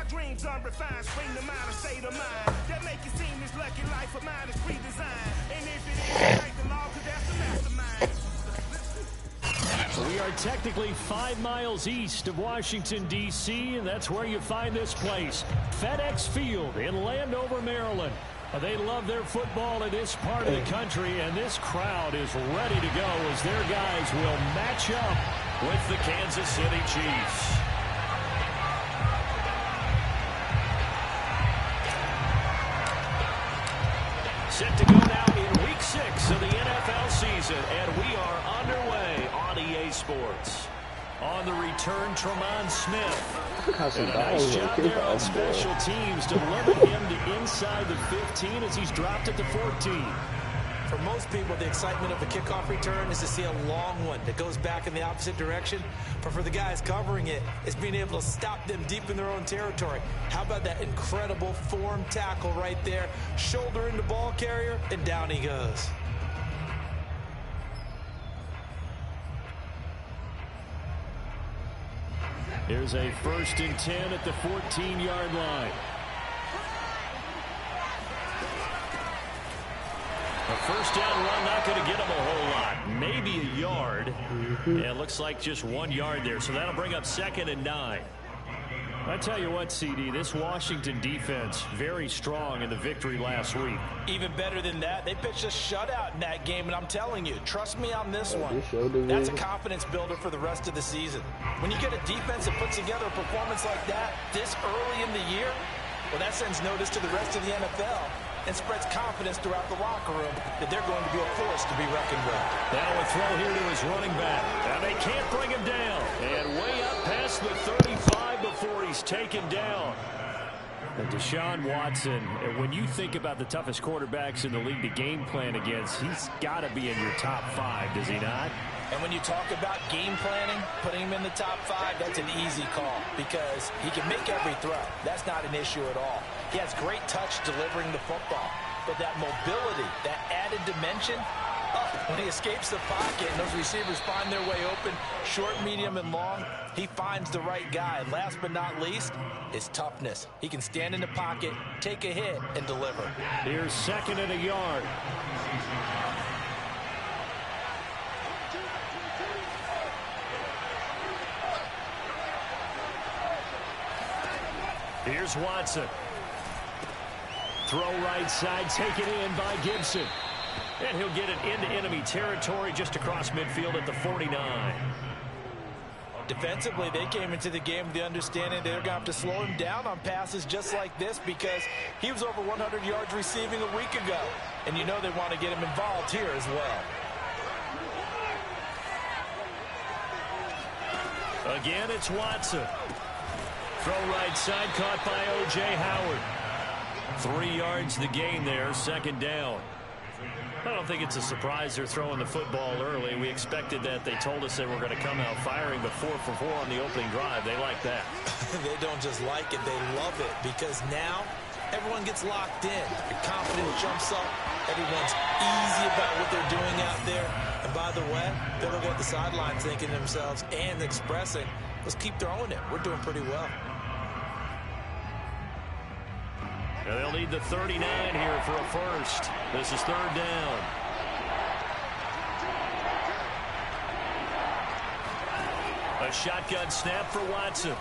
My dreams unrefined, spring to mind, a state of mind that make it seem this lucky life of mine is pre-designed. And if it is, break the law, 'cause that's the mastermind. We are technically 5 miles east of Washington, D.C., and that's where you find this place, FedEx Field in Landover, Maryland. They love their football in this part of the country, and this crowd is ready to go as their guys will match up with the Kansas City Chiefs. Set to go now in Week 6 of the NFL season, and we are underway on EA Sports. On the return, Tremont Smith. And a nice job there on special teams to limit him to inside the 15 as he's dropped it to 14. For most people, the excitement of a kickoff return is to see a long one that goes back in the opposite direction. But for the guys covering it, it's being able to stop them deep in their own territory. How about that incredible form tackle right there? Shoulder in the ball carrier, and down he goes. Here's a 1st and 10 at the 14-yard line. A first down run, not going to get him a whole lot. Maybe a yard. Yeah, it looks like just 1 yard there. So that'll bring up 2nd and 9. I tell you what, CD, this Washington defense, very strong in the victory last week. Even better than that, they pitched a shutout in that game, and I'm telling you, trust me on this one. That's a confidence builder for the rest of the season. When you get a defense that puts together a performance like that this early in the year, well, that sends notice to the rest of the NFL and spreads confidence throughout the locker room that they're going to be a force to be reckoned with. Now a throw here to his running back. Now they can't bring him down. And way up past the 35 before he's taken down. And Deshaun Watson, when you think about the toughest quarterbacks in the league to game plan against, he's got to be in your top 5, does he not? And when you talk about game planning, putting him in the top 5, that's an easy call because he can make every throw. That's not an issue at all. He has great touch delivering the football. But that mobility, that added dimension, when he escapes the pocket and those receivers find their way open, short, medium, and long, he finds the right guy. And last but not least, his toughness. He can stand in the pocket, take a hit, and deliver. Here's 2nd and a yard. Here's Watson. Throw right side, taken in by Gibson. And he'll get it into enemy territory just across midfield at the 49. Defensively, they came into the game with the understanding they're going to have to slow him down on passes just like this because he was over 100 yards receiving a week ago. And you know they want to get him involved here as well. Again, it's Watson. Throw right side, caught by O.J. Howard. 3 yards the gain there, 2nd down. I don't think it's a surprise they're throwing the football early. We expected that. They told us they were going to come out firing, but 4 for 4 on the opening drive. They like that. They don't just like it, they love it because now everyone gets locked in. The confidence jumps up. Everyone's easy about what they're doing out there. And by the way, they're looking at the sideline thinking to themselves and expressing, let's keep throwing it. We're doing pretty well. Now they'll need the 39 here for a first. This is 3rd down. A shotgun snap for Watson.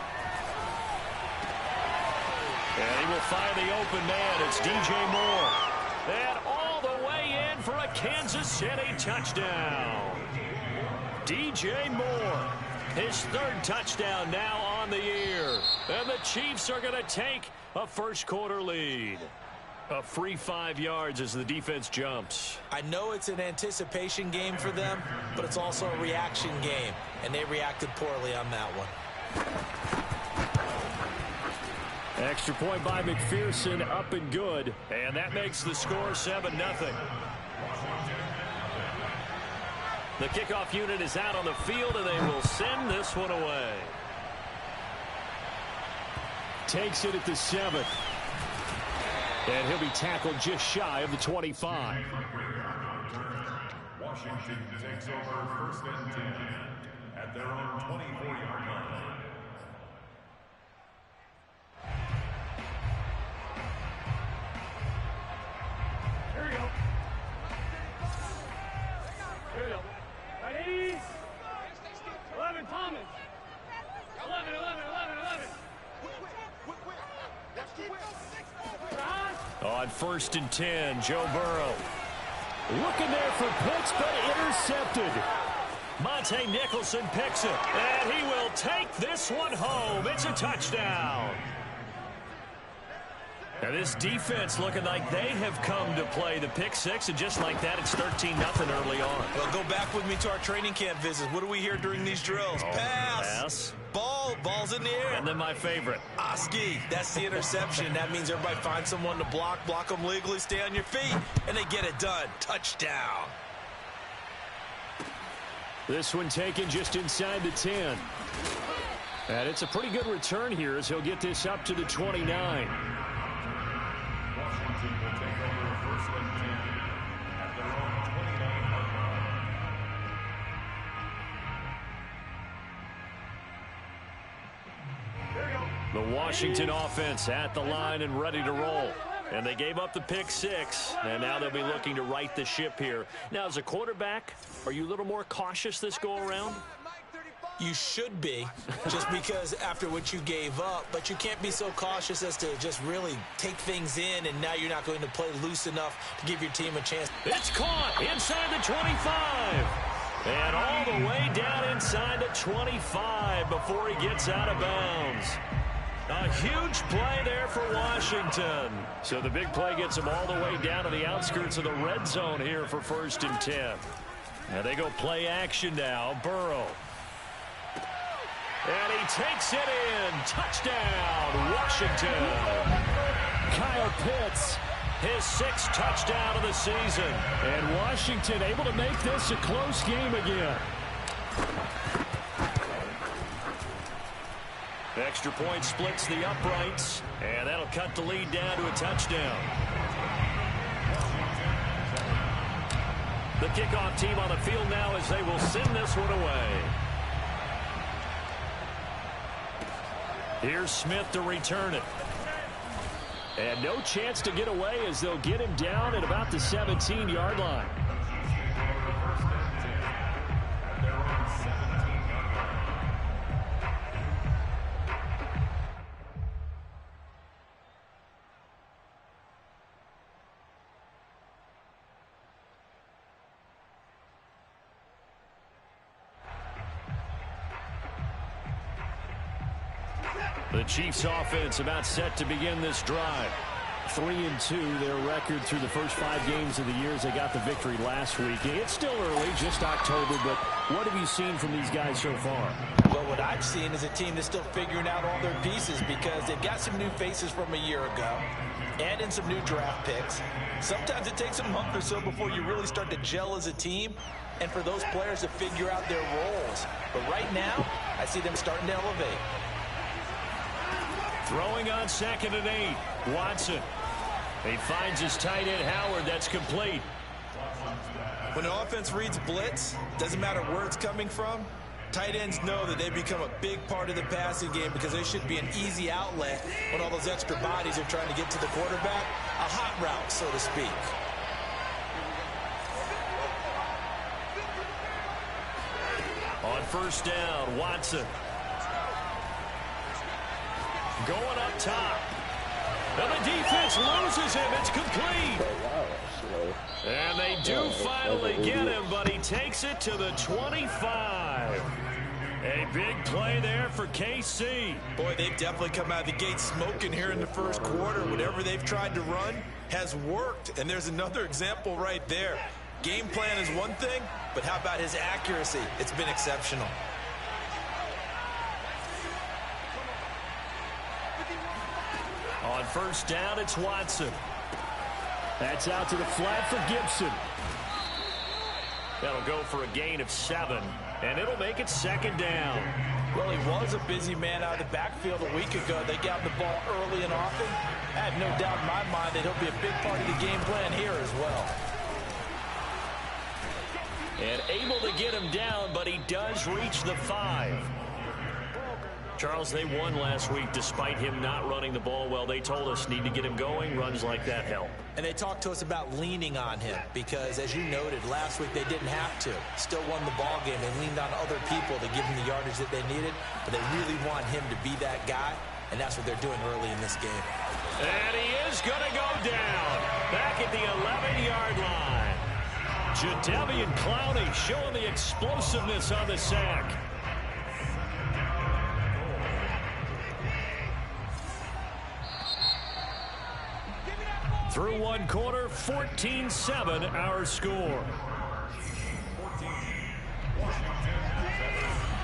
And he will find the open man. It's DJ Moore. And all the way in for a Kansas City touchdown. DJ Moore. His 3rd touchdown now on the year. And the Chiefs are going to take a first-quarter lead. A free 5 yards as the defense jumps. I know it's an anticipation game for them, but it's also a reaction game, and they reacted poorly on that one. Extra point by McPherson, up and good. And that makes the score 7-0. The kickoff unit is out on the field, and they will send this one away. Takes it at the 7th. And he'll be tackled just shy of the 25. Washington takes over 1st and 10 at their own 24-yard line. On 1st and 10, Joe Burrow. Looking there for Pitts, but intercepted. Monte Nicholson picks it, and he will take this one home. It's a touchdown. Now this defense looking like they have come to play the pick six, and just like that, it's 13-0 early on. Well, go back with me to our training camp visits. What do we hear during these drills? Pass. Ball's in the air. And then my favorite. Oski, that's the interception. That means everybody finds someone to block them legally, stay on your feet, and they get it done. Touchdown. This one taken just inside the 10. And it's a pretty good return here as he'll get this up to the 29. Washington will take over 1st and 10 at their own 29-yard line. The Washington offense at the line and ready to roll. And they gave up the pick six, and now they'll be looking to right the ship here. Now, as a quarterback, are you a little more cautious this go-around? You should be, just because after what you gave up, but you can't be so cautious as to just really take things in, and now you're not going to play loose enough to give your team a chance. It's caught inside the 25. And all the way down inside the 25 before he gets out of bounds. A huge play there for Washington. So the big play gets them all the way down to the outskirts of the red zone here for 1st and 10. Now they go play action now. Burrow. And he takes it in. Touchdown, Washington. Kyle Pitts. His 6th touchdown of the season. And Washington able to make this a close game again. Extra point splits the uprights, and that'll cut the lead down to a touchdown. The kickoff team on the field now as they will send this one away. Here's Smith to return it. And no chance to get away as they'll get him down at about the 17-yard line. The Chiefs offense about set to begin this drive. 3-2 their record through the first 5 games of the year as they got the victory last week. It's still early, just October, but what have you seen from these guys so far? Well, what I've seen is a team that's still figuring out all their pieces because they've got some new faces from a year ago and in some new draft picks. Sometimes it takes a month or so before you really start to gel as a team and for those players to figure out their roles. But right now, I see them starting to elevate. Throwing on 2nd and 8. Watson. He finds his tight end Howard. That's complete. When the offense reads blitz, doesn't matter where it's coming from, tight ends know that they become a big part of the passing game because they should be an easy outlet when all those extra bodies are trying to get to the quarterback. A hot route, so to speak. On 1st down, Watson. Going up top. And the defense loses him. It's complete. And they do finally get him, but he takes it to the 25. A big play there for KC. Boy, they've definitely come out of the gate smoking here in the first quarter. Whatever they've tried to run has worked. And there's another example right there. Game plan is one thing, but how about his accuracy? It's been exceptional. On 1st down, it's Watson. That's out to the flat for Gibson. That'll go for a gain of 7, and it'll make it 2nd down. Well, he was a busy man out of the backfield a week ago. They got the ball early and often. I have no doubt in my mind that he'll be a big part of the game plan here as well. And able to get him down, but he does reach the 5. Charles, they won last week despite him not running the ball well. They told us need to get him going. Runs like that help. And they talked to us about leaning on him because, as you noted, last week they didn't have to. Still won the ball game. They leaned on other people to give him the yardage that they needed, but they really want him to be that guy, and that's what they're doing early in this game. And he is going to go down back at the 11-yard line. Jadeveon Clowney showing the explosiveness on the sack. Through one quarter, 14-7 our score.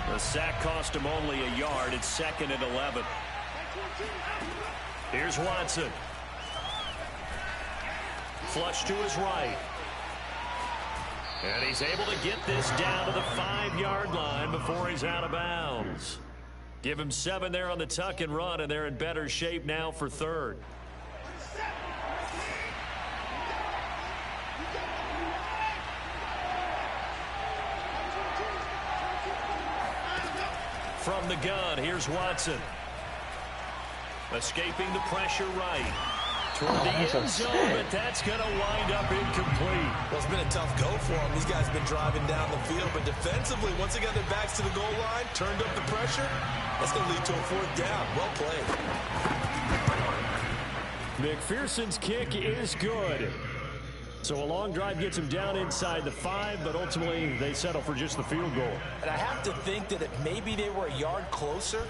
The sack cost him only a yard. It's 2nd and 11. Here's Watson. Flush to his right. And he's able to get this down to the 5-yard line before he's out of bounds. Give him 7 there on the tuck and run, and they're in better shape now for 3rd. From the gun, here's Watson. Escaping the pressure right. Toward the end zone, but that's going to wind up incomplete. Well, it's been a tough go for them. These guys have been driving down the field, but defensively, once they got their backs to the goal line, turned up the pressure, that's going to lead to a 4th down. Well played. McPherson's kick is good. So a long drive gets him down inside the 5, but ultimately they settle for just the field goal. And I have to think that if maybe they were a yard closer,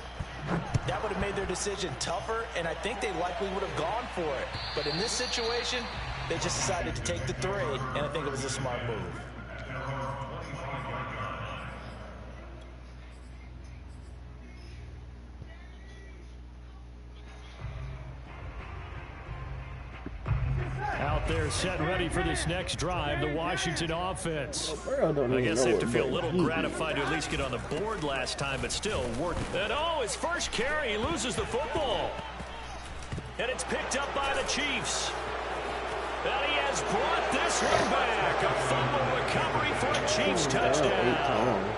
that would have made their decision tougher, and I think they likely would have gone for it. But in this situation, they just decided to take the 3, and I think it was a smart move. Out there set ready for this next drive, the Washington offense. I guess they have to feel a little gratified to at least get on the board last time, but still work. And his first carry, he loses the football. And it's picked up by the Chiefs. And he has brought this one back. A fumble recovery for a Chiefs touchdown.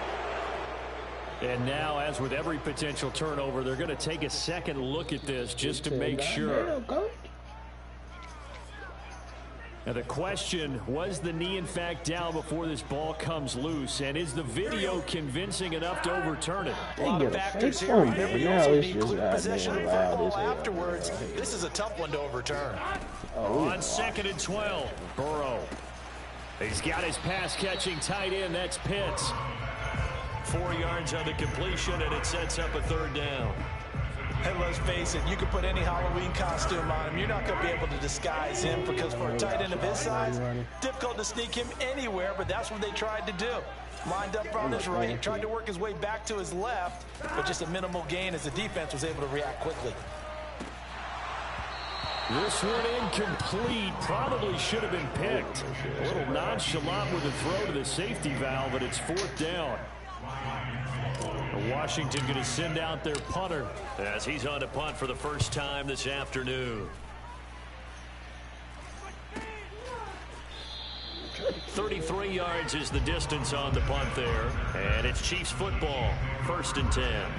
And now, as with every potential turnover, they're going to take a second look at this just to make sure. Now the question, was the knee in fact down before this ball comes loose? And is the video convincing enough to overturn it? A lot of factors here. Remember, you also need quick possession of football afterwards. This is a tough one to overturn. On 2nd and 12, Burrow. He's got his pass-catching tight end. That's Pitts. 4 yards on the completion, and it sets up a 3rd down. And let's face it, you can put any Halloween costume on him. You're not going to be able to disguise him because for a tight end of his size, difficult to sneak him anywhere, but that's what they tried to do. Lined up on his right, tried to work his way back to his left, but just a minimal gain as the defense was able to react quickly. This one incomplete. Probably should have been picked. A little nonchalant with the throw to the safety valve, but it's 4th down. Washington going to send out their punter as he's on to punt for the first time this afternoon. 33 yards is the distance on the punt there. And it's Chiefs football. 1st and 10.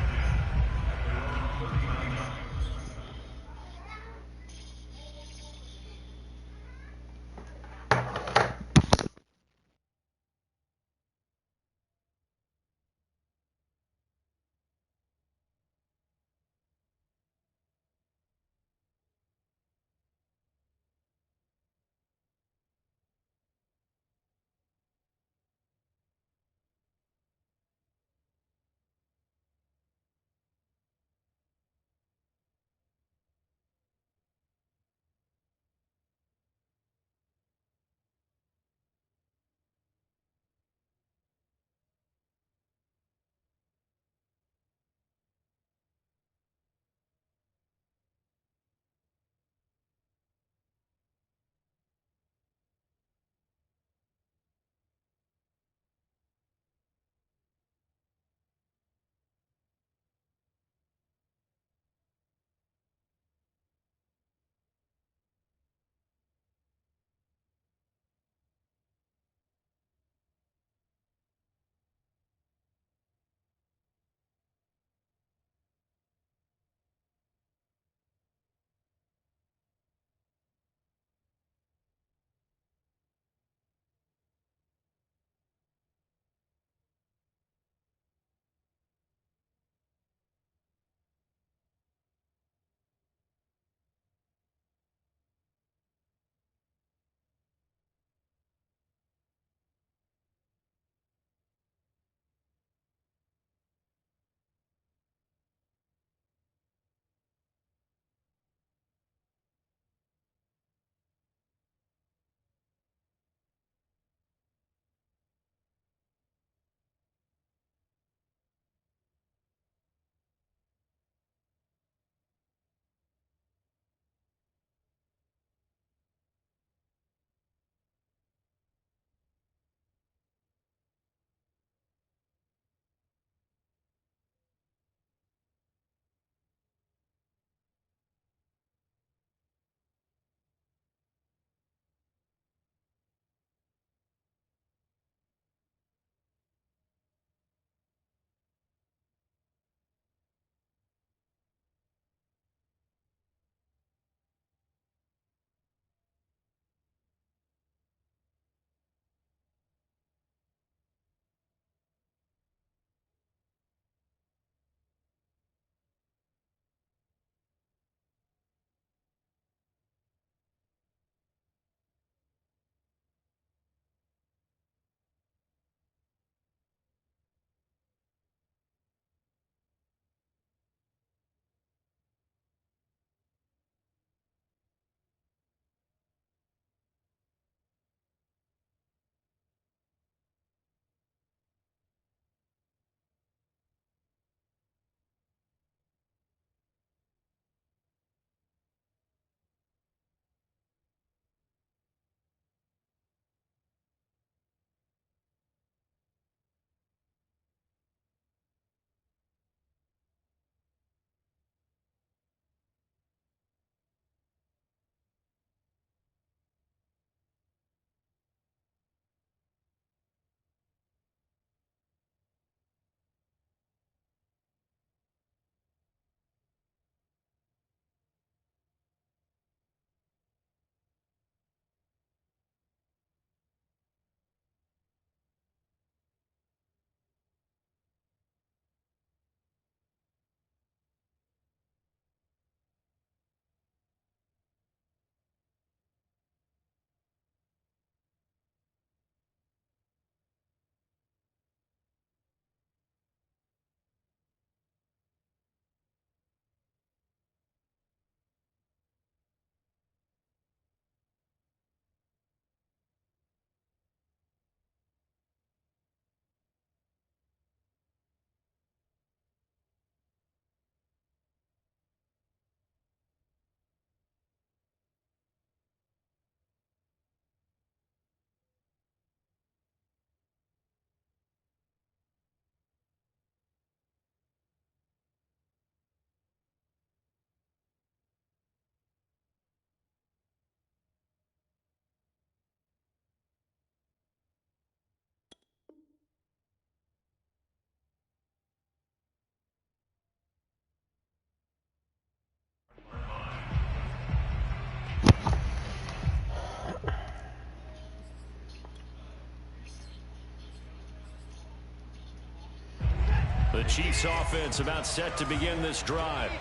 The Chiefs offense about set to begin this drive.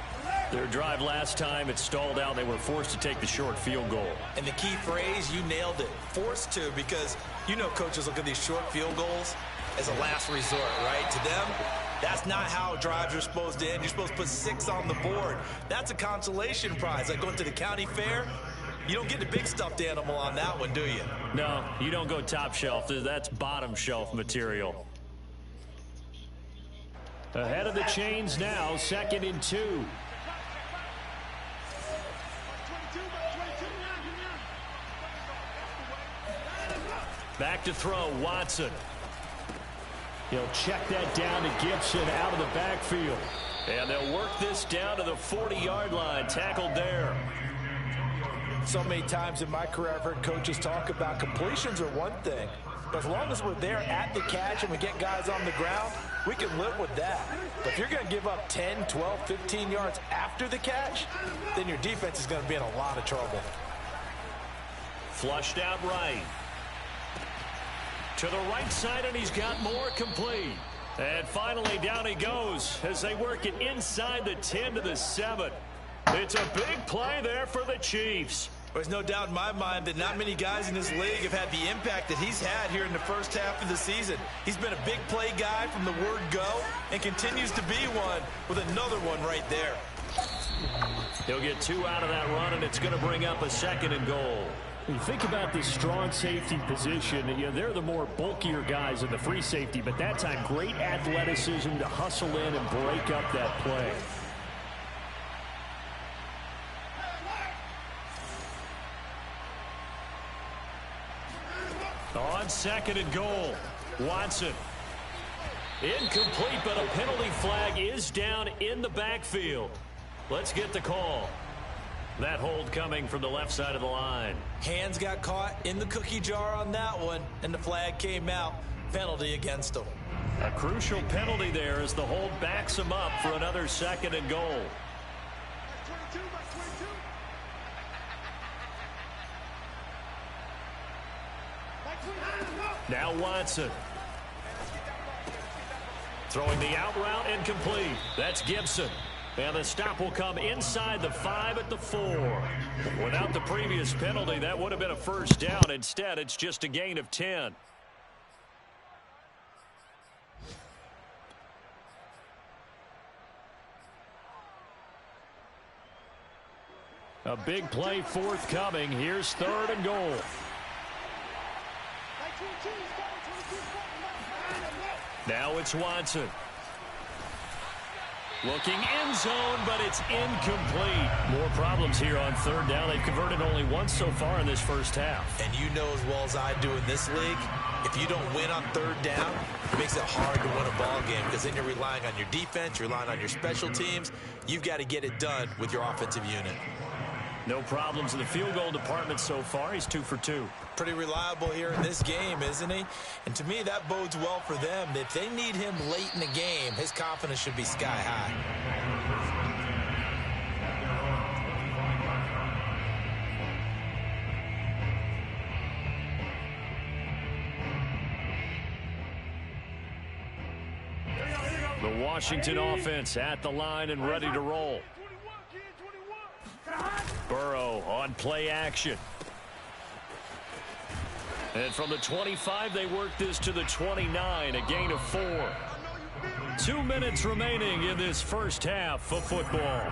Their drive last time, it stalled out. They were forced to take the short field goal. And the key phrase, you nailed it. Forced to, because you know coaches look at these short field goals as a last resort, right? To them, that's not how drives are supposed to end. You're supposed to put 6 on the board. That's a consolation prize. Like going to the county fair, you don't get the big stuffed animal on that one, do you? No, you don't go top shelf. That's bottom shelf material. Ahead of the chains now, 2nd and 2. Back to throw, Watson. He'll check that down to Gibson out of the backfield. And they'll work this down to the 40-yard line, tackled there. So many times in my career I've heard coaches talk about completions are one thing, but as long as we're there at the catch and we get guys on the ground, we can live with that. But if you're going to give up 10, 12, 15 yards after the catch, then your defense is going to be in a lot of trouble. Flushed out right. To the right side, and he's got more complete. And finally, down he goes as they work it inside the 10 to the 7. It's a big play there for the Chiefs. There's no doubt in my mind that not many guys in this league have had the impact that he's had here in the first half of the season. He's been a big play guy from the word go and continues to be one with another one right there. He'll get 2 out of that run, and it's going to bring up a 2nd and goal. When you think about this strong safety position, you know, they're the more bulkier guys in the free safety, but that time great athleticism to hustle in and break up that play. On 2nd and goal, Watson. Incomplete, but a penalty flag is down in the backfield. Let's get the call. That hold coming from the left side of the line. Hands got caught in the cookie jar on that one, and the flag came out. Penalty against him. A crucial penalty there as the hold backs him up for another 2nd and goal. Now Watson. Throwing the out route incomplete. That's Gibson. And the stop will come inside the 5 at the 4. Without the previous penalty, that would have been a first down. Instead, it's just a gain of 10. A big play forthcoming. Here's 3rd and goal. Now it's Watson. Looking end zone, but it's incomplete. More problems here on 3rd down. They've converted only once so far in this first half. And you know as well as I do in this league, if you don't win on 3rd down, it makes it hard to win a ball game because then you're relying on your defense, you're relying on your special teams. You've got to get it done with your offensive unit. No problems in the field goal department so far. He's 2 for 2. Pretty reliable here in this game, isn't he? And to me, that bodes well for them. If they need him late in the game, his confidence should be sky high. The Washington offense at the line and ready to roll. Burrow on play action. And from the 25, they work this to the 29, a gain of 4. 2 minutes remaining in this first half of football.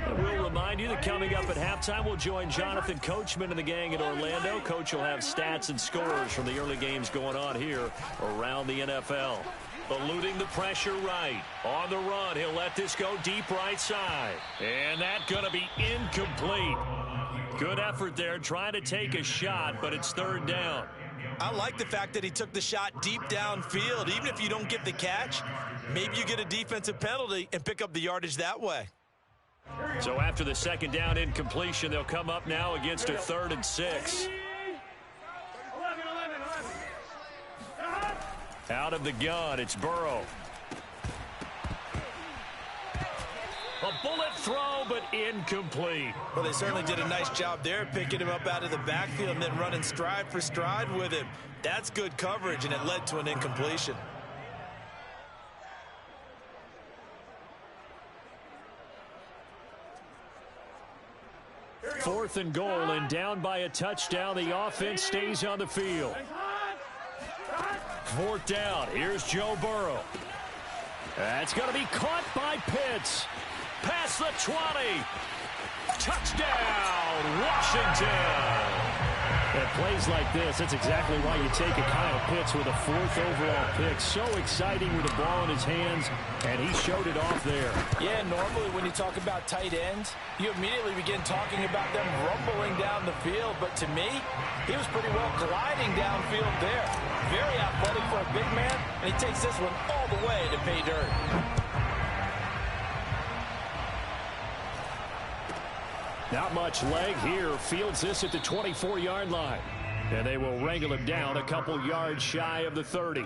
And we'll remind you that coming up at halftime, we'll join Jonathan Coachman and the gang in Orlando. Coach will have stats and scores from the early games going on here around the NFL. Eluding the pressure right. On the run, he'll let this go deep right side. And that's going to be incomplete. Good effort there, trying to take a shot, but it's 3rd down. I like the fact that he took the shot deep downfield. Even if you don't get the catch, maybe you get a defensive penalty and pick up the yardage that way. So after the 2nd down incompletion, they'll come up now against a 3rd and 6. Out of the gun, it's Burrow. A bullet throw, but incomplete. Well, they certainly did a nice job there, picking him up out of the backfield and then running stride for stride with him. That's good coverage, and it led to an incompletion. Fourth and goal, and down by a touchdown. The offense stays on the field. Fourth down. Here's Joe Burrow. That's going to be caught by Pitts. Past the 20. Touchdown, Washington. At plays like this, that's exactly why you take a Kyle Pitts with a 4th overall pick. So exciting with the ball in his hands, and he showed it off there. Yeah, normally when you talk about tight ends, you immediately begin talking about them rumbling down the field. But to me, he was pretty well gliding downfield there. Very athletic for a big man, and he takes this one all the way to pay dirt. Not much leg here. Fields this at the 24-yard line. And they will wrangle him down a couple yards shy of the 30.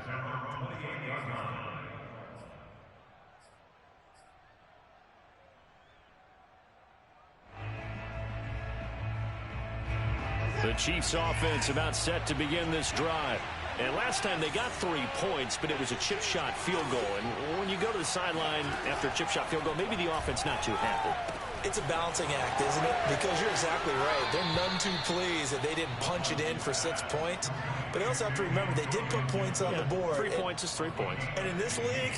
The Chiefs offense about set to begin this drive. And last time they got 3 points, but it was a chip shot field goal. And when you go to the sideline after a chip shot field goal, maybe the offense not too happy. It's a balancing act, isn't it? Because you're exactly right. They're none too pleased that they didn't punch it in for 6 points. But they also have to remember they did put points on the board. 3 points is 3 points. And in this league,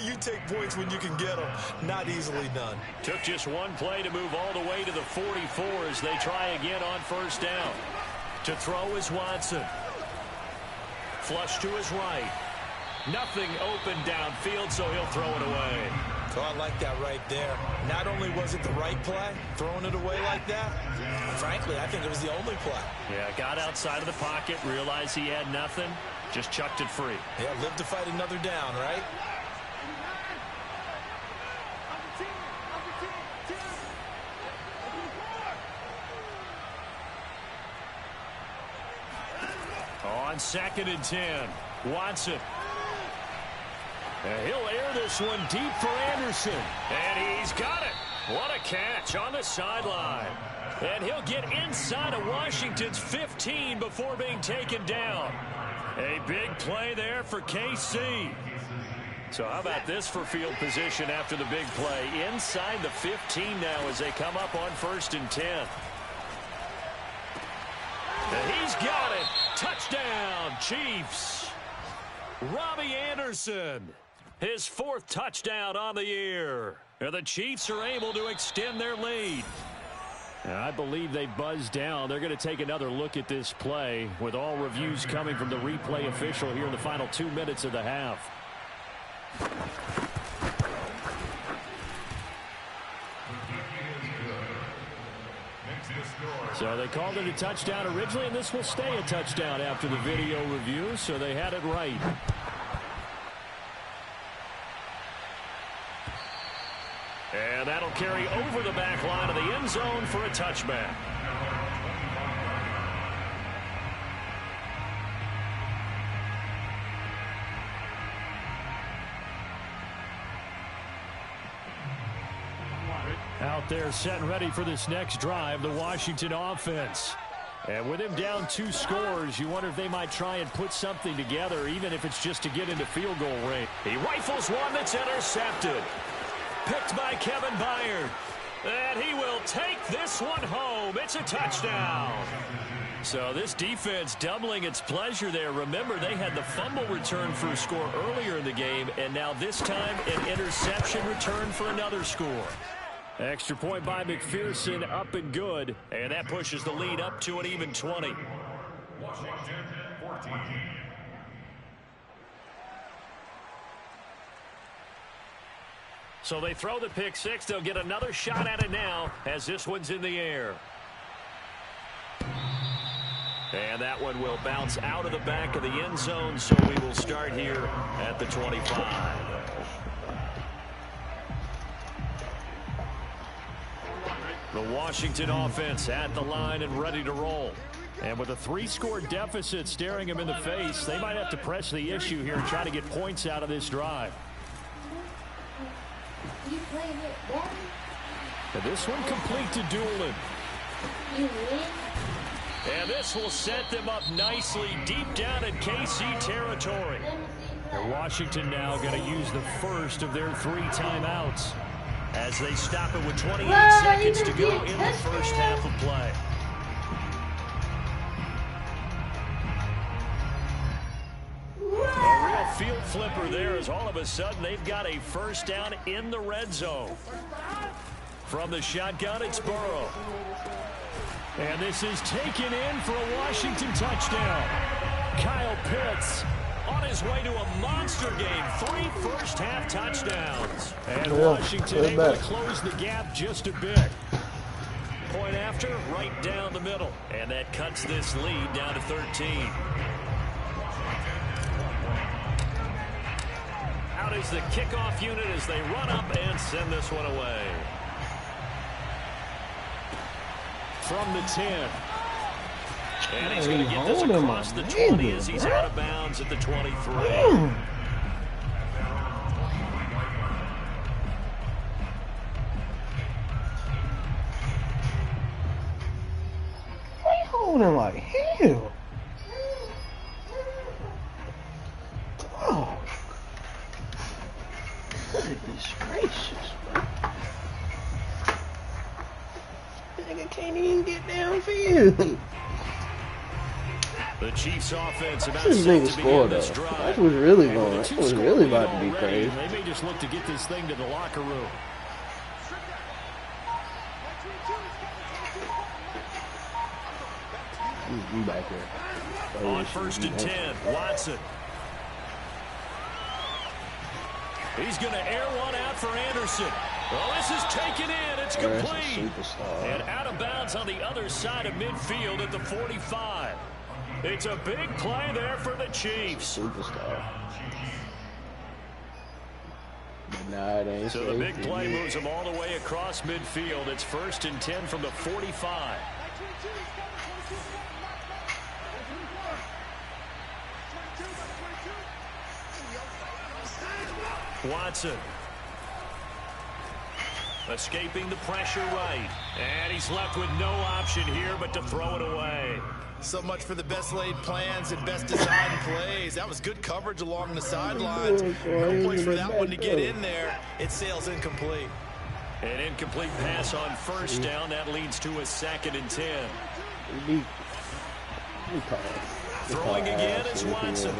you take points when you can get them. Not easily done. Took just one play to move all the way to the 44 as they try again on first down. To throw is Watson. Flush to his right. Nothing open downfield, so he'll throw it away. So I like that right there. Not only was it the right play, throwing it away like that, frankly, I think it was the only play. Yeah, got outside of the pocket, realized he had nothing, just chucked it free. Yeah, live to fight another down, right? On 2nd and 10, Watson. And he'll air this one deep for Anderson. And he's got it. What a catch on the sideline. And he'll get inside of Washington's 15 before being taken down. A big play there for KC. So how about this for field position after the big play? Inside the 15 now as they come up on 1st and 10. And he's got it. Touchdown, Chiefs. Robbie Anderson. His 4th touchdown on the year. And the Chiefs are able to extend their lead. I believe they buzzed down. They're going to take another look at this play with all reviews coming from the replay official here in the final 2 minutes of the half. So they called it a touchdown originally, and this will stay a touchdown after the video review, so they had it right. And that'll carry over the back line of the end zone for a touchback. Out there set and ready for this next drive, the Washington offense. And with him down 2 scores, you wonder if they might try and put something together, even if it's just to get into field goal range. He rifles one that's intercepted. Picked by Kevin Byard. And he will take this one home. It's a touchdown. So this defense doubling its pleasure there. Remember, they had the fumble return for a score earlier in the game, and now this time an interception return for another score. Extra point by McPherson, up and good. And that pushes the lead up to an even 20. Washington 14. So they throw the pick 6. They'll get another shot at it now as this one's in the air. And that one will bounce out of the back of the end zone, so we will start here at the 25. The Washington offense at the line and ready to roll. And with a 3-score deficit staring them in the face, they might have to press the issue here and try to get points out of this drive. You playing it, Daddy? And this one complete to Doolin. And this will set them up nicely deep down in KC territory. And Washington now going to use the first of their 3 timeouts as they stop it with 28 seconds to go in the first half of play. A real field flipper there as all of a sudden they've got a first down in the red zone. From the shotgun, it's Burrow. And this is taken in for a Washington touchdown. Kyle Pitts on his way to a monster game. 3 first-half touchdowns. And Washington able to close the gap just a bit. Point after, right down the middle. And that cuts this lead down to 13. Out is the kickoff unit as they run up and send this one away. From the 10. And he's going to get this across the 20 as he's out of bounds at the 23. Why you holding like hell? Oh, goodness gracious, bro. Nigga can't even get downfield. The Chiefs offense about This set nigga to scored begin though. this drive. That was really going. And with a That was 2-score really lead about to be already, crazy. They may just look to get this thing to the locker room. You back here. On 1st and 10, Watson. He's going to air one out for Anderson. Well, this is taken in. It's complete. And out of bounds on the other side of midfield at the 45. It's a big play there for the Chiefs. Superstar. Nah, it ain't So the big play moves them all the way across midfield. It's 1st and 10 from the 45. Watson. Escaping the pressure right. And he's left with no option here but to throw it away. So much for the best laid plans and best designed plays. That was good coverage along the sidelines. No place for that one to get in there. It sails incomplete. An incomplete pass on 1st down. That leads to a 2nd and 10. Throwing again is Watson.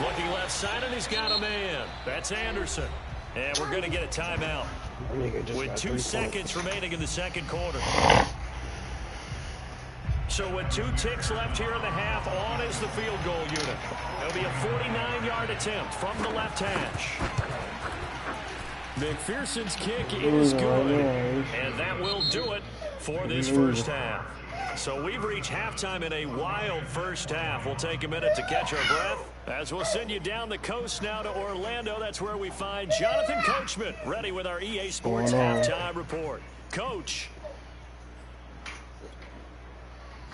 Looking left side, and he's got a man. That's Anderson. And we're going to get a timeout with 2 seconds remaining in the 2nd quarter. So with 2 ticks left here in the half, on is the field goal unit. It'll be a 49-yard attempt from the left hash. McPherson's kick is good, and that will do it for this first half. So we've reached halftime in a wild first half. We'll take a minute to catch our breath as we'll send you down the coast now to Orlando. That's where we find Jonathan Coachman ready with our EA Sports halftime report. Coach.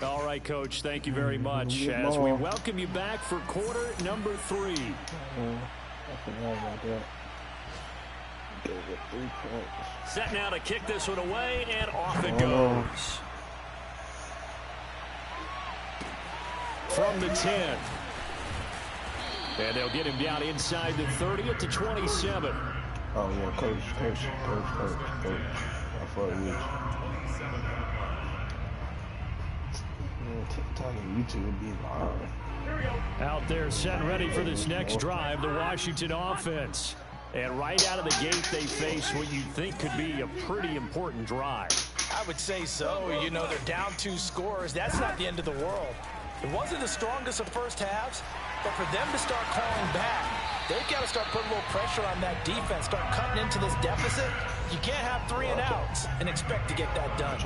All right, Coach, thank you very much as we welcome you back for quarter number 3. Set now to kick this one away, and off it goes. From the 10. And they'll get him down inside the 30 at the 27. Oh, yeah, coach. I fuck with you. TikTok and YouTube be live. Out there set ready for this next drive, the Washington offense. And right out of the gate, they face what you think could be a pretty important drive. I would say so. You know, they're down 2 scores. That's not the end of the world. It wasn't the strongest of first halves, but for them to start calling back, they've got to start putting a little pressure on that defense, start cutting into this deficit. You can't have 3 and outs and expect to get that done.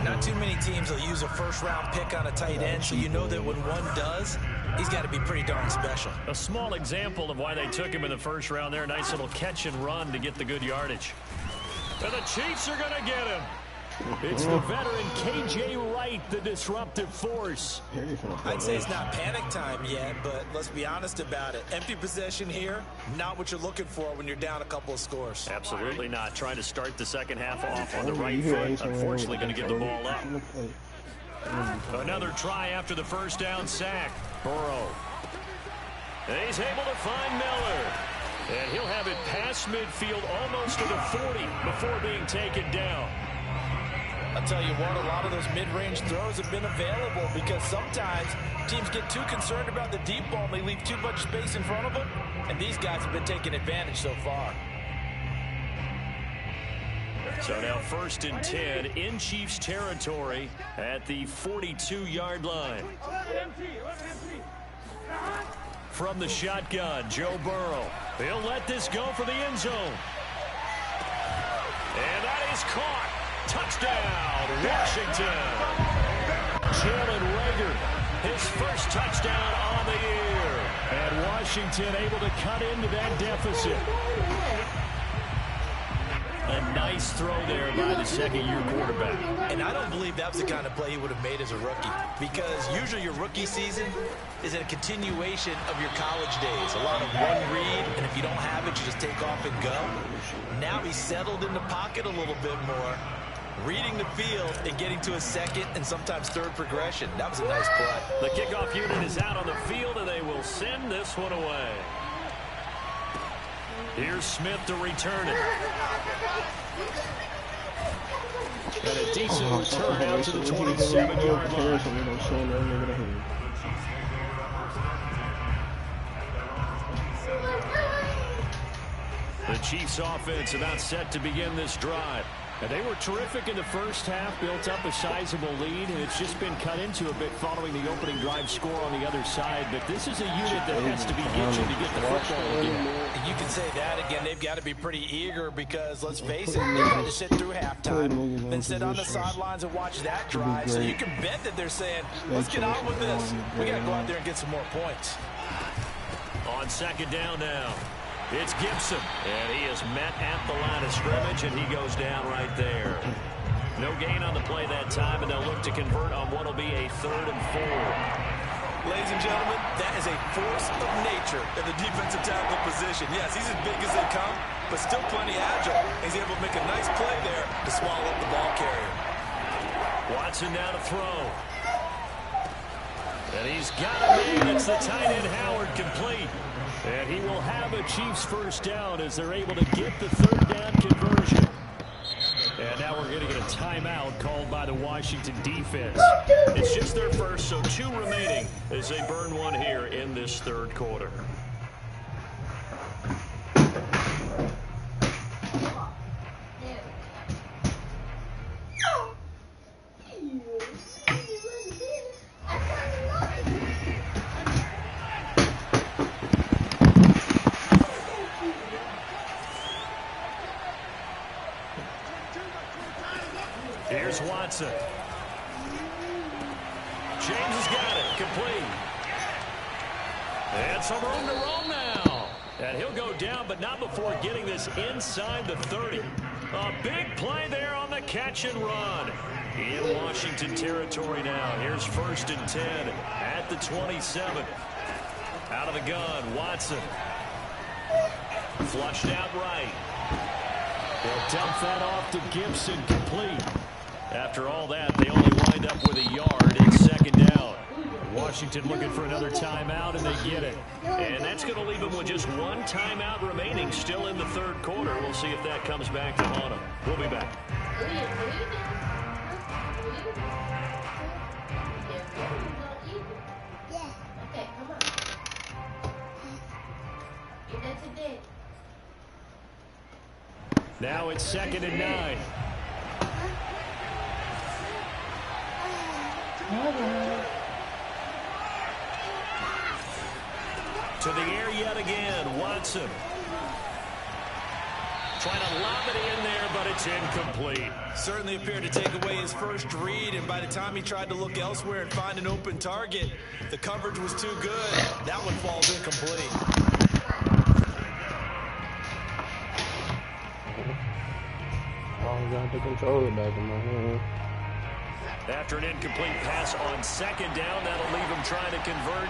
Not too many teams will use a first-round pick on a tight end, so you know that when one does, he's got to be pretty darn special. A small example of why they took him in the first round there. Nice little catch and run to get the good yardage. And the Chiefs are going to get him. It's the veteran K.J. Wright, the disruptive force. I'd say it's not panic time yet, but let's be honest about it. Empty possession here, not what you're looking for when you're down a couple of scores. Absolutely not. Trying to start the second half off on the right foot. Unfortunately, going to give the ball up. Another try after the first down sack. Burrow. And he's able to find Miller. And he'll have it past midfield almost to the 40 before being taken down. I'll tell you what, a lot of those mid-range throws have been available because sometimes teams get too concerned about the deep ball and they leave too much space in front of them. And these guys have been taking advantage so far. So now 1st and 10 in Chiefs territory at the 42-yard line. From the shotgun, Joe Burrow. He'll let this go for the end zone. And that is caught. Touchdown, Washington. Jalen Reagor, his first touchdown on the year. And Washington able to cut into that deficit. A nice throw there by the second-year quarterback. And I don't believe that was the kind of play he would have made as a rookie, because usually your rookie season is a continuation of your college days. A lot of one read, and if you don't have it, you just take off and go. Now he's settled in the pocket a little bit more, reading the field and getting to a second and sometimes third progression. That was a nice play. The kickoff unit is out on the field, and they will send this one away. Here's Smith to return it. And a decent return out to the 27-yard line. The Chiefs offense about set to begin this drive. And they were terrific in the first half, built up a sizable lead, and it's just been cut into a bit following the opening drive score on the other side. But this is a unit that has to be itching to get the football again. And you can say that again. They've got to be pretty eager because, let's face it, they had to sit through halftime, then sit on the sidelines and watch that drive. So you can bet that they're saying, let's get on with this. We got to go out there and get some more points. On second down now. It's Gibson, and he is met at the line of scrimmage, and he goes down right there. No gain on the play that time, and they'll look to convert on what will be a 3rd and 4. Ladies and gentlemen, that is a force of nature in the defensive tackle position. Yes, he's as big as they come, but still plenty agile. He's able to make a nice play there to swallow up the ball carrier. Watson now to throw. And he's got a man. It's the tight end Howard complete. And he will have a Chiefs first down as they're able to get the 3rd down conversion. And now we're going to get a timeout called by the Washington defense. It's just their first, so 2 remaining as they burn one here in this 3rd quarter. Here's Watson. James has got it. Complete. And some room to roam now. And he'll go down, but not before getting this inside the 30. A big play there on the catch and run. In Washington territory now. Here's 1st and 10 at the 27. Out of the gun, Watson. Flushed out right. They'll dump that off to Gibson, complete. After all that, they only wind up with a yard. It's 2nd down. Washington looking for another timeout, and they get it. And that's going to leave them with just 1 timeout remaining still in the 3rd quarter. We'll see if that comes back to haunt them. We'll be back. Now it's 2nd and 9. To the air yet again, Watson. Trying to lob it in there, but it's incomplete. Certainly appeared to take away his first read, and by the time he tried to look elsewhere and find an open target, the coverage was too good. That one falls incomplete. got the controller back in my hand. After an incomplete pass on second down, that'll leave him trying to convert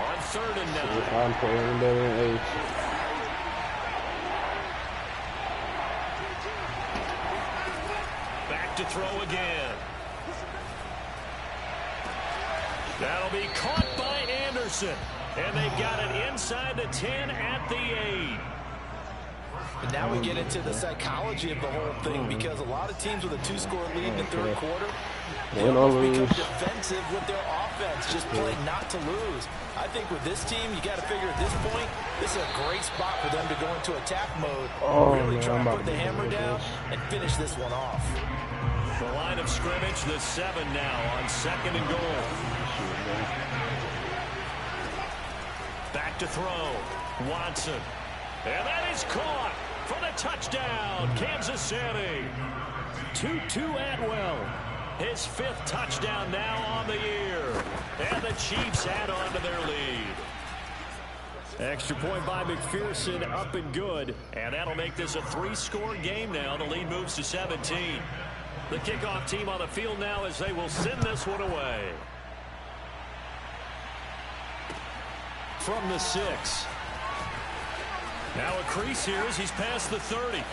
on 3rd and 9. I'm playing better than H. Back to throw again. That'll be caught by Anderson. And they've got it inside the 10 at the 8. And now we get into the psychology of the whole thing, because a lot of teams with a 2-score lead in the third quarter, they almost become defensive with their offense, just playing not to lose. I think with this team, you got to figure at this point, this is a great spot for them to go into attack mode, really try to put the hammer down and finish this one off. The line of scrimmage, the 7 now on 2nd and goal. Back to throw. Watson. And that is caught for the touchdown, Kansas City. Tutu Atwell, his 5th touchdown now on the year. And the Chiefs add on to their lead. Extra point by McPherson, up and good. And that'll make this a 3-score game now. The lead moves to 17. The kickoff team on the field now as they will send this one away. From the 6. Now a crease here as he's past the 30.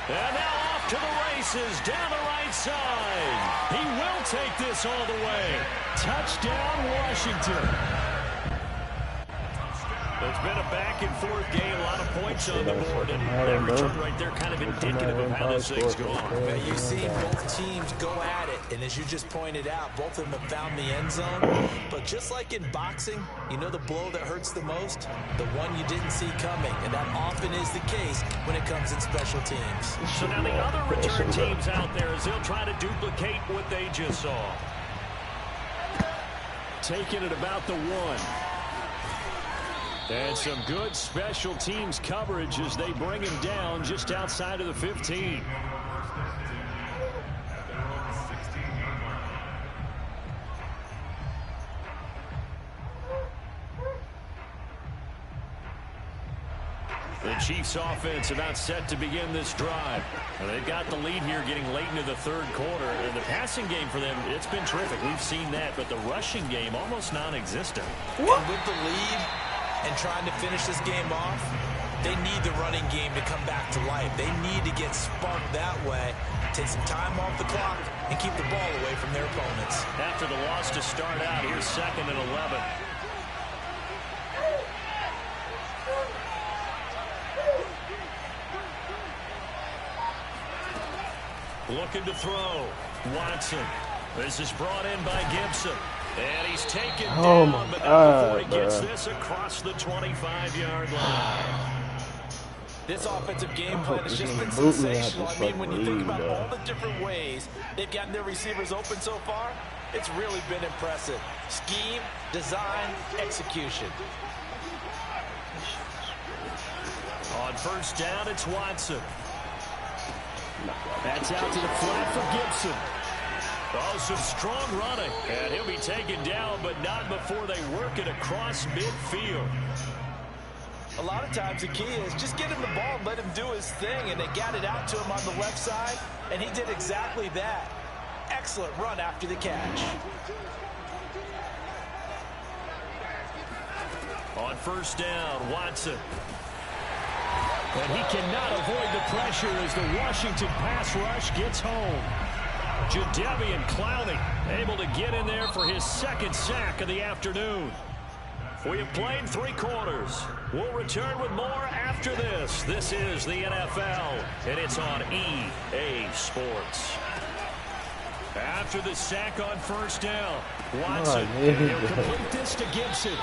And now off to the races down the right side. He will take this all the way. Touchdown, Washington. It's been a back-and-forth game, a lot of points on the board, and that return right there kind of indicative of how this thing's going. Well, you see both teams go at it, and as you just pointed out, both of them have found the end zone. But just like in boxing, you know the blow that hurts the most? The one you didn't see coming, and that often is the case when it comes in special teams. So now the other return teams out there as they'll try to duplicate what they just saw. Taking it about the 1. And some good special teams coverage as they bring him down just outside of the 15. The Chiefs offense about set to begin this drive. And they've got the lead here getting late into the 3rd quarter. And the passing game for them, it's been terrific. We've seen that, but the rushing game almost non-existent. And with the lead and trying to finish this game off, they need the running game to come back to life. They need to get sparked that way, take some time off the clock, and keep the ball away from their opponents. After the loss to start out, here's 2nd and 11. Looking to throw. Watson. This is brought in by Gibson. And he's taken down, but not before he gets this across the 25-yard line. This offensive game plan has just been sensational. I mean, when you think about all the different ways they've gotten their receivers open so far, it's really been impressive. Scheme, design, execution. On 1st down, it's Watson. That's out to the flat for Gibson. Oh, some strong running. And he'll be taken down, but not before they work it across midfield. A lot of times the key is just get him the ball and let him do his thing, and they got it out to him on the left side, and he did exactly that. Excellent run after the catch. On 1st down, Watson. And he cannot avoid the pressure as the Washington pass rush gets home. Jadeveon Clowney able to get in there for his 2nd sack of the afternoon. We have played 3 quarters. We'll return with more after this. This is the NFL, and it's on EA Sports. After the sack on 1st down, Watson, and he'll complete this to Gibson.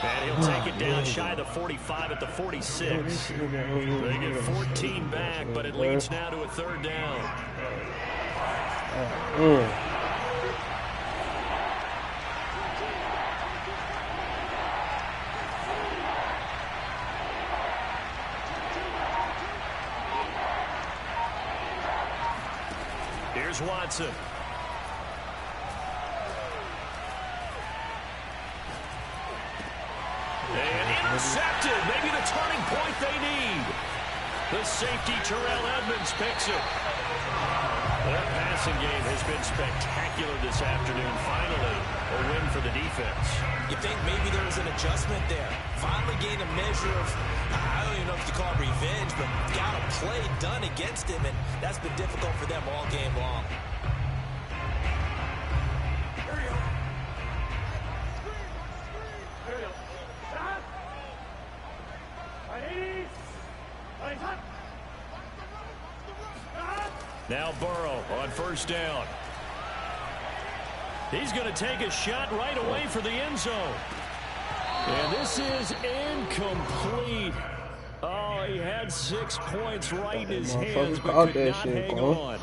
And he'll take it down shy of the 45 at the 46. They get 14 back, but it leads now to a 3rd down. Here's Watson. And intercepted. Maybe the turning point they need. The safety, Terrell Edmonds, picks it. Their passing game has been spectacular this afternoon. Finally, a win for the defense. You think maybe there was an adjustment there. Finally gained a measure of, I don't even know if you call it revenge, but got a play done against him, and that's been difficult for them all game long. Now Burrow on first down. He's going to take a shot right away for the end zone. And this is incomplete. Oh, he had 6 points right in his hands, but could not hang on.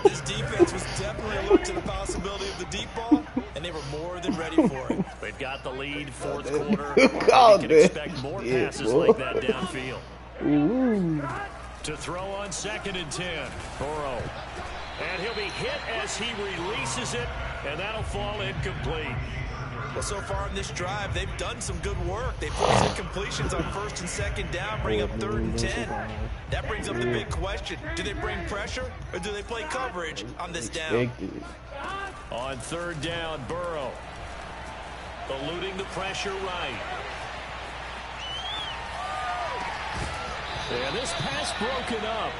This defense was definitely alert to the possibility of the deep ball, and they were more than ready for it. They've got the lead, fourth quarter. You can expect more passes like that downfield. Ooh. To throw on 2nd and 10, Burrow. And he'll be hit as he releases it, and that'll fall incomplete. Well, so far in this drive, they've done some good work. They forced incompletions on 1st and 2nd down, bring up 3rd and 10. That brings up the big question. Do they bring pressure, or do they play coverage on this down? On 3rd down, Burrow. Eluding the pressure right. And this pass broken up.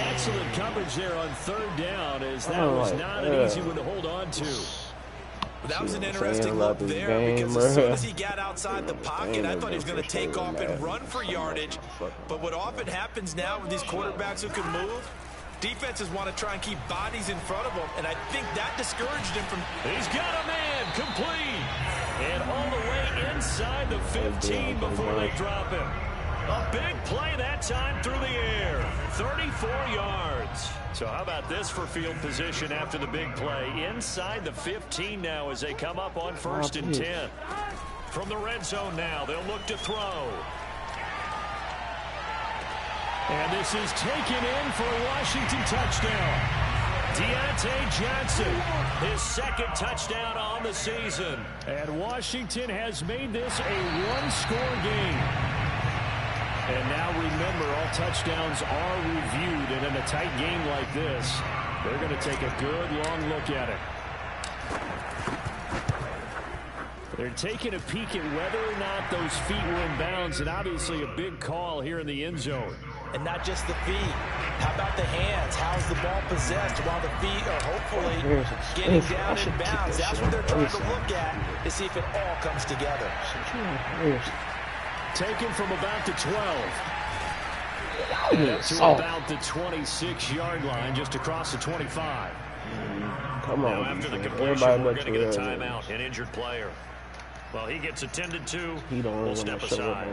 Excellent coverage there on 3rd down, as that was not an easy one to hold on to. Well, that was an interesting look there, because as soon as he got outside the pocket, I thought he was going to take off and run for yardage. But what often happens now with these quarterbacks who can move, defenses want to try and keep bodies in front of them, and I think that discouraged him from... He's got a man, complete. And all the way inside the 15 before they drop him. A big play that time through the air. 34 yards. So how about this for field position after the big play? Inside the 15 now as they come up on 1st and 10. From the red zone now, they'll look to throw. And this is taken in for a Washington touchdown. Deontay Johnson, his 2nd touchdown on the season. And Washington has made this a one-score game. And now remember, all touchdowns are reviewed, and in a tight game like this, they're going to take a good long look at it. They're taking a peek at whether or not those feet were in bounds, and obviously a big call here in the end zone. And not just the feet. How about the hands? How's the ball possessed while the feet are hopefully getting down in bounds? That's what they're trying to look at to see if it all comes together. Taken from about the 12. To about the 26-yard line, just across the 25. Come on. Now, after the completion, we're going to get a timeout, an injured player. Well, he gets attended to. We'll step aside.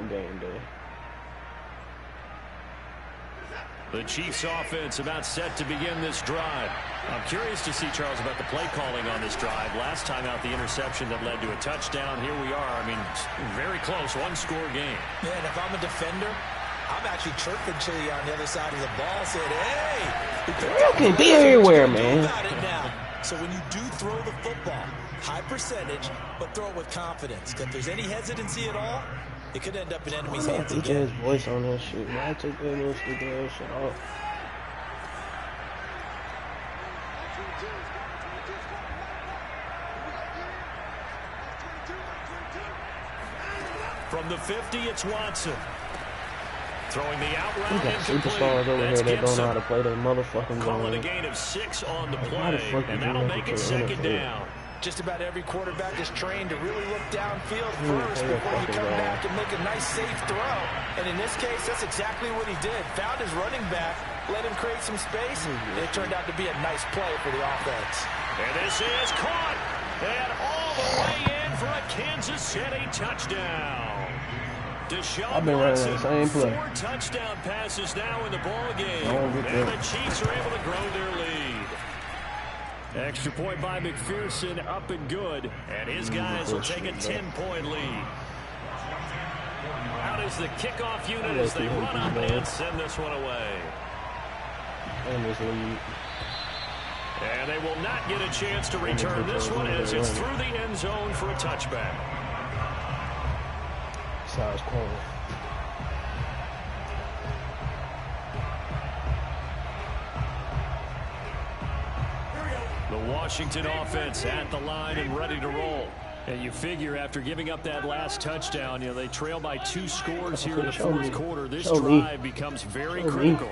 The Chiefs' offense about set to begin this drive. I'm curious to see, Charles, about the play calling on this drive. Last time out, the interception that led to a touchdown. Here we are. I mean, very close, one-score game. Yeah, and if I'm a defender, I'm actually chirping Chili on the other side of the ball, saying, hey, you can be everywhere, man. So when you do throw the football, high percentage, but throw it with confidence. Because if there's any hesitancy at all, it could end up in enemy's hands again. He his voice on that shit. I took that stupid shit off. From the 50, it's Watson. Throwing the out route. We got superstars over here that don't know how to play their motherfucking game. Calling a gain of 6 on the play, and that'll make it 2nd down. Just about every quarterback is trained to really look downfield first before you come back and make a nice, safe throw. And in this case, that's exactly what he did. Found his running back, let him create some space, and it turned out to be a nice play for the offense. And this is caught, and all the way in for a Kansas City touchdown. Deshaun Watson, 4 touchdown passes now in the ball game, and the Chiefs are able to grow their lead. Extra point by McPherson, up and good, and his guys will take a 10-point lead. Out is the kickoff unit as they run up and send this one away. And they will not get a chance to return this one as it's through the end zone for a touchback. Washington offense at the line and ready to roll. And you figure after giving up that last touchdown, you know, they trail by 2 scores here in the fourth quarter. This drive becomes very critical.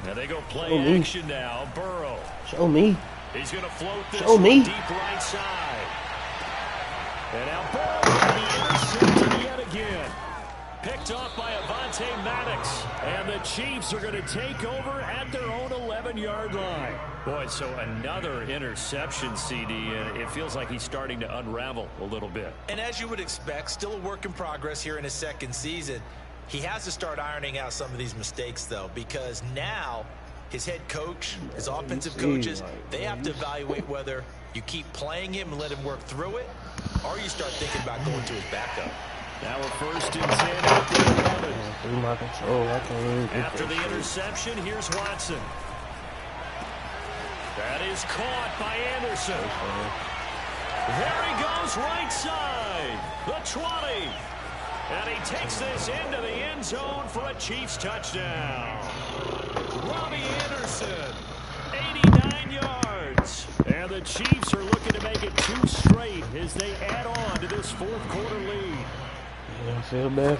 Now they go play action now. Burrow. Show me. He's going to float this deep right side. And now Burrow intercepted yet again. Picked off by Avonte Maddox. And the Chiefs are going to take over at their own 11-yard line. Boy, so another interception, CD, and it feels like he's starting to unravel a little bit. And as you would expect, still a work in progress here in his second season. He has to start ironing out some of these mistakes, though, because now his head coach, his offensive coaches, they have to evaluate whether you keep playing him and let him work through it, or you start thinking about going to his backup. Now we're first and 10 at the 11. Through my control. I can't even get After the interception, here's Watson. That is caught by Anderson. There he goes right side. The 20. And he takes this into the end zone for a Chiefs touchdown. Robbie Anderson, 89 yards. And the Chiefs are looking to make it 2 straight as they add on to this fourth quarter lead. I feel bad.